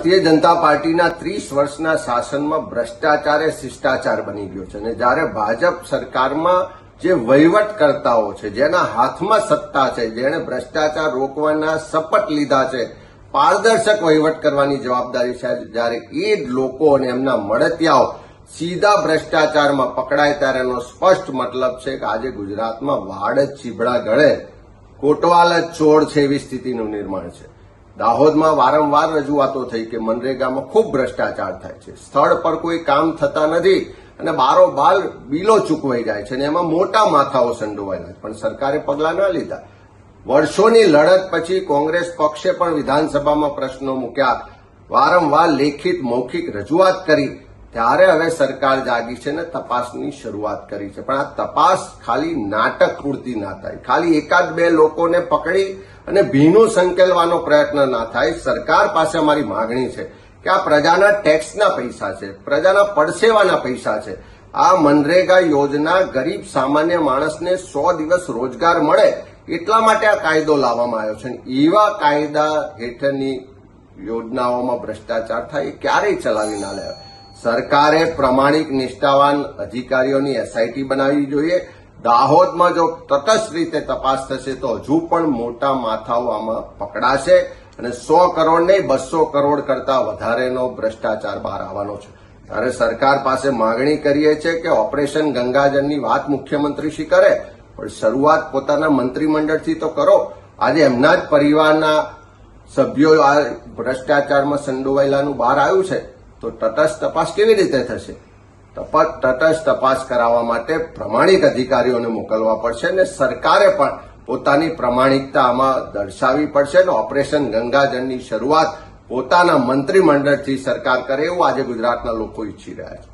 ભારતીય જનતા પાર્ટીના 30 વર્ષના શાસનમાં ભ્રષ્ટાચાર એ શિષ્ટાચાર બની ગયો છે અને જ્યારે ભાજપ સરકારમાં જે વહીવટકર્તાઓ છે, જેના હાથમાં સત્તા છે, જેણે ભ્રષ્ટાચાર રોકવાના શપથ લીધા છે, પારદર્શક વહીવટ કરવાની જવાબદારી છે, જ્યારે એ જ લોકો અને એમના મળતિયાઓ સીધા ભ્રષ્ટાચારમાં પકડાય ત્યારે એનો સ્પષ્ટ મતલબ છે કે આજે ગુજરાતમાં વાડ જ ચીભડા ગળે, કોટવાલ જ ચોર છે એવી સ્થિતિનું નિર્માણ છે. દાહોદમાં વારંવાર રજૂઆતો થઈ કે મનરેગામાં ખૂબ ભ્રષ્ટાચાર થાય છે, સ્થળ પર કોઈ કામ થતા નથી અને બારોબાર બિલો ચૂકવાઈ જાય છે અને એમાં મોટા માથાઓ સંડોવાયેલા છે, પણ સરકારે પગલાં ન લીધા. વર્ષોની લડત પછી કોંગ્રેસ પક્ષે પણ વિધાનસભામાં પ્રશ્નો મૂક્યા, વારંવાર લેખિત મૌખિક રજૂઆત કરી, ત્યારે હવે સરકાર જાગી છે ને તપાસની શરૂઆત કરી છે. પણ આ તપાસ ખાલી નાટક પૂરતી ના થાય, ખાલી એકાદ બે લોકોને પકડી અને ભીનું સંકેલવાનો પ્રયત્ન ના થાય. સરકાર પાસે અમારી માંગણી છે કે આ પ્રજાના ટેક્સના પૈસા છે, પ્રજાના પડસેવાના પૈસા છે. આ મનરેગા યોજના ગરીબ સામાન્ય માણસને 100 દિવસ રોજગાર મળે એટલા માટે આ કાયદો લાવવામાં આવ્યો છે. એવા કાયદા હેઠળની યોજનાઓમાં ભ્રષ્ટાચાર થાય એ ક્યારેય ચલાવી ના લેવાય. સરકારે પ્રમાણિક નિષ્ઠાવાન અધિકારીઓની એસઆઈટી બનાવવી જોઈએ. દાહોદમાં જો તટસ્થ રીતે તપાસ થશે તો હજુ પણ મોટા માથાઓ આમાં પકડાશે અને 100 કરોડ નહીં 200 કરોડ કરતા વધારેનો ભ્રષ્ટાચાર બહાર આવવાનો છે. ત્યારે સરકાર પાસે માંગણી કરીએ છીએ કે ઓપરેશન ગંગાજળની વાત મુખ્યમંત્રી શ્રી કરે, પણ શરૂઆત પોતાના મંત્રીમંડળથી તો કરો. આજે એમના જ પરિવારના સભ્યો આ ભ્રષ્ટાચારમાં સંડોવાયેલાનું બહાર આવ્યું છે, તો તટસ્થ તપાસ કેવી રીતે થશે? તટસ્થ તપાસ કરાવવા માટે પ્રમાણિક અધિકારીઓને મોકલવા પડશે અને સરકારે પણ પોતાની પ્રમાણિકતા આમાં દર્શાવવી પડશે અને ઓપરેશન ગંગાજળની શરૂઆત પોતાના મંત્રીમંડળથી સરકાર કરે એવું આજે ગુજરાતના લોકો ઈચ્છી રહ્યા છે.